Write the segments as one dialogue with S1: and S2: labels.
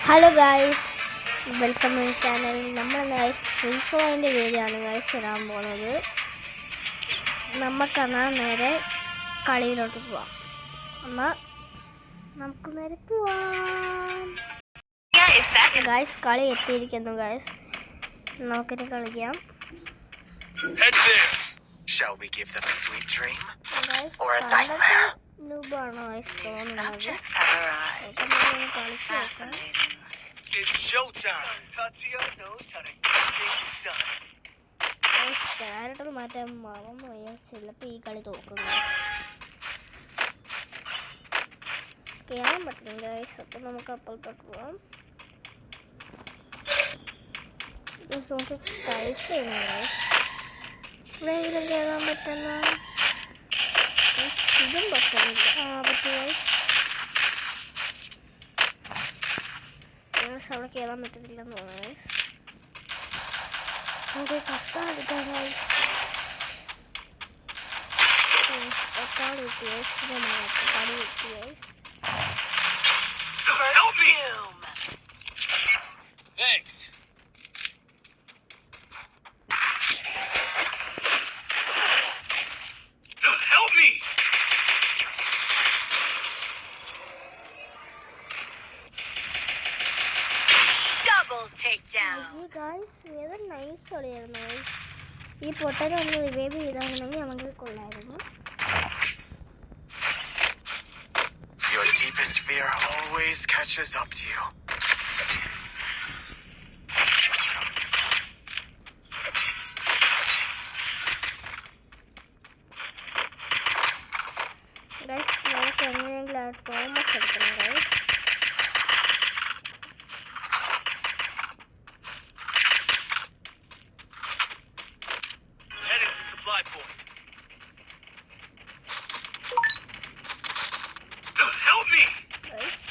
S1: Hello guys, welcome my channel. നമ്മൾ guys free ഫയറിൻ്റെ വീഡിയോയാണ് guys ഇടാൻ പോകുന്നത്. നമുക്കെന്നാൽ നേരെ കളിയിലോട്ട് പോവാം. എന്നാൽ നമുക്ക് നേരെ പോവാം. ഗായ്സ് കളി എത്തിയിരിക്കുന്നു ഗായ്സ്. നമുക്കിത് കളിക്കാം.
S2: Shall we give them a sweet dream or a nightmare? It's showtime. Tatsuya knows how to get things done.
S1: Character മാറ്റാൻ മറന്നുപോയ ചിലപ്പോൾ ഈ കളി തോക്കും. കയറാൻ പറ്റുന്നുണ്ട് ഗൈസ്. അപ്പം നമുക്ക് അപ്പുറത്തോട്ട് പോവാം. നമുക്ക് കഴിച്ച് ചെയ്യുന്നു ഗൈസ്. എവിടെയെങ്കിലും കയറാൻ പറ്റുന്ന ഇതും പറ്റുന്നില്ല. പറ്റും ഗൈസ്. അവിടെ കയറാൻ പറ്റത്തില്ലെന്ന് തോന്നുന്നു ഗൈസ്. നമുക്ക് കത്താൻ എടുക്കാം ഗൈസ്. കത്താട് കിട്ടി ഗൈസ്. കത്താട് കിട്ടി guys.
S2: Help me! Thanks. Help me! Double takedown.
S1: Guys ഏത് നൈസ് കളിയായിരുന്നു ഗൈസ്. ഈ പൊട്ടനെ ഒന്ന് റിവൈവ് ചെയ്താണെന്നെങ്കിൽ നമുക്ക് കൊള്ളായിരുന്നു.
S2: Your deepest fear always catches up to you.
S1: Guys നമുക്ക് എങ്ങനെയെങ്കിലും ആ തോമസ് എടുക്കണം guys.
S2: Heading to supply point. Help me!
S1: Guys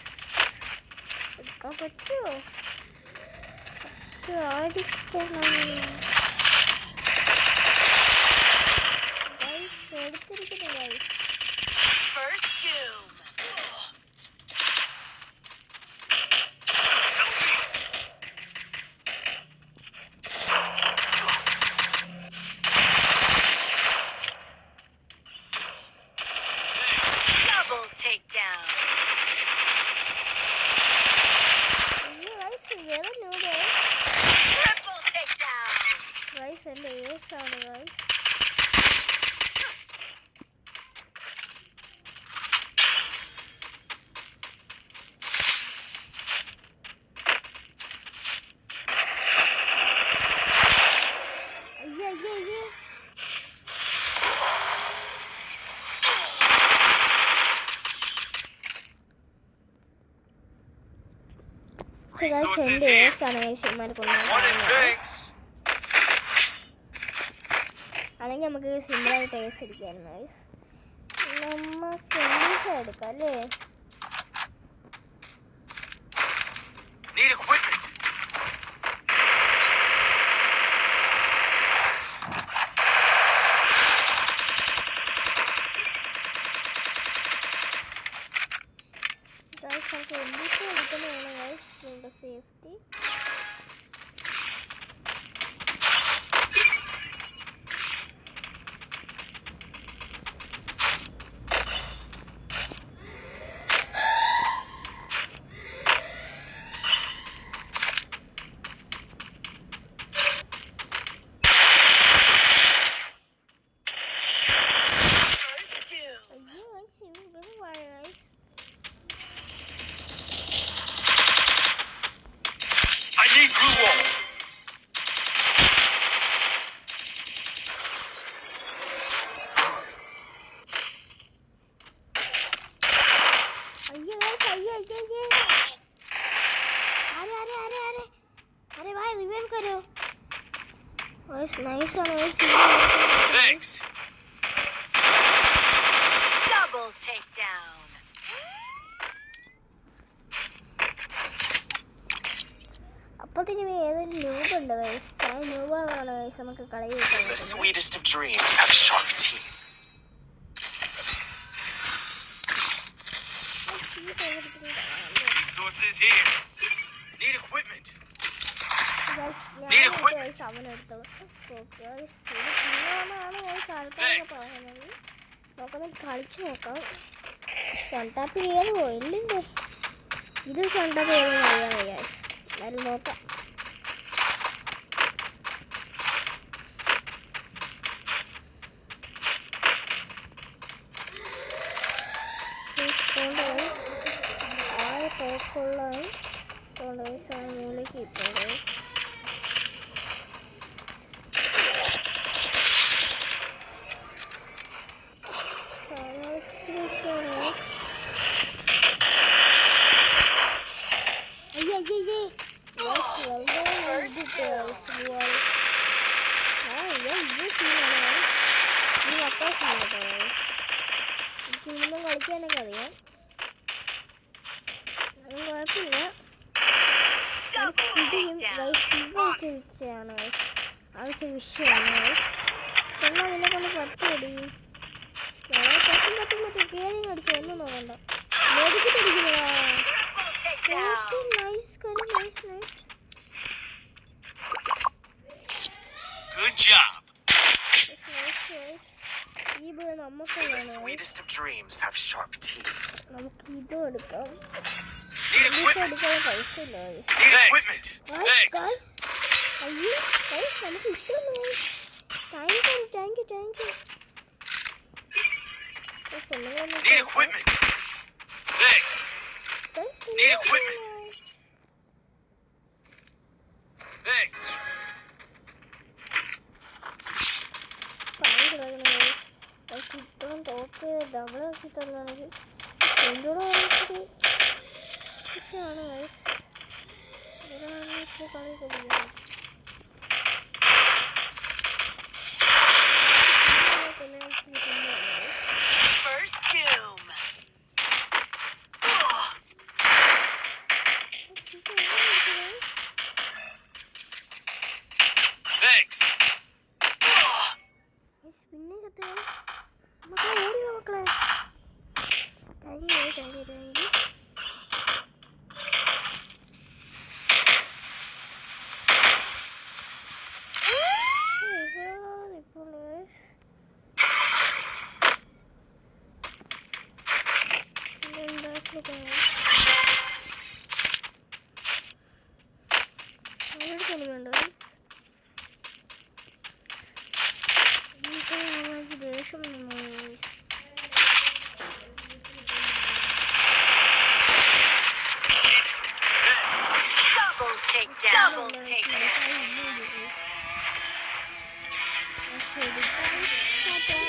S1: എടുക്കാൻ പറ്റുമോ? ആടിക്കണം ഗൈസ്. എടുത്തിരിക്കുന്നു guys.
S2: First doom. Double takedown.
S1: Guys വേറെ ന്യൂഡ്
S2: Triple takedown.
S1: ഗൈസ്. എൻ്റെ ഏസാണ് ഗൈസ്.
S2: Resources
S1: എൻ്റെ
S2: here.
S1: ഏസാണ് ഗൈസ്. ഇമാർ കൊണ്ടുവന്നത് അല്ലെങ്കിൽ നമുക്ക് സിമ്പിളായിട്ട് ഏസ് അടിക്കായിരുന്നു ഗൈസ്. നമുക്ക് ഏസ് എടുക്കാം അല്ലേ?
S2: Need equipment.
S1: ഗൈസ് നമുക്ക് എന്തൊക്കെ എടുക്കുന്നതാണ് ഗൈസ്. നമ്മുടെ സേഫ്റ്റി
S2: First doom.
S1: അയ്യോ ഗൈസ്. ഇവര് guys.
S2: I need glue wall.
S1: अरे भाई रिवाइव करो. बस nice one guys.
S2: Thanks. Double takedown.
S1: അപ്പോഴത്തേക്കും ഏതൊരു ന്യൂബ് ഉണ്ട് ഗൈസ്. ആ ന്യൂബാണ് ഗൈസ് നമുക്ക് കളി കിട്ടുന്നത്.
S2: The sweetest of dreams have sharp teeth. Resources here.
S1: Guys അവനെടുത്തോളൂ. ഗൈസ് ഇത് പിന്നാണ് ഗൈസ് ആൾക്കാരൊക്കെ പറയുന്നത്. നോക്കുന്നത് കളിച്ചു നോക്കാം. ഷൺടാപ്പ് ചെയ്യാൻ പോയില്ലേ? ഇത് ഷൺടാപ്പ് ചെയ്ത് അറിയാം ഗൈസ്. എന്നാലും നോക്കാം. മൂലയ്ക്ക് ഇപ്പോൾ എനിക്കിന്നും കളിക്കാനൊക്കെ അറിയാം. അതും കുഴപ്പമില്ല. വിഷയമാണ് ആവശ്യ വിഷയമാണ്. എന്നാൽ നിന്നെ കൊണ്ട് പറ്റുമടി. പറ്റും കേറിങ് അടിച്ചു. ഒന്നും നോക്കണ്ട. മേടിച്ചിട്ടടിക്കുന്നതാ. നൈസ് കളി. നൈസ്.
S2: Good job.
S1: ഈ ball നമുക്കുള്ളതാണ്.
S2: Sweetest of dreams have sharp teeth.
S1: നമുക്ക് ഇതും എടുക്കാം.
S2: Need equipment.
S1: എടുക്കാൻ പൈസ ഇല്ല.
S2: Need equipment.
S1: Guys, അയ്യോ ഗൈസ് നമുക്ക് ഇട്ടൊന്നു. Thank you.
S2: Need equipment. Thanks. Need equipment. Thanks.
S1: ഇപ്പം തോക്ക് ഡബിളാക്കി തന്നാണെങ്കിൽ എന്തോടെ വാങ്ങിച്ചത് ആണ് ഗൈസ്. ഇതാണ് ഇച്ചിരി കളി കളിക്കുന്നത്.
S2: First doom. Thanks.
S1: പിന്നെ ചത്തേ മക്കളെ ഓടി മക്കളെ. Thank you. ദേഷ്യം
S3: Double takedown.
S1: ശരി.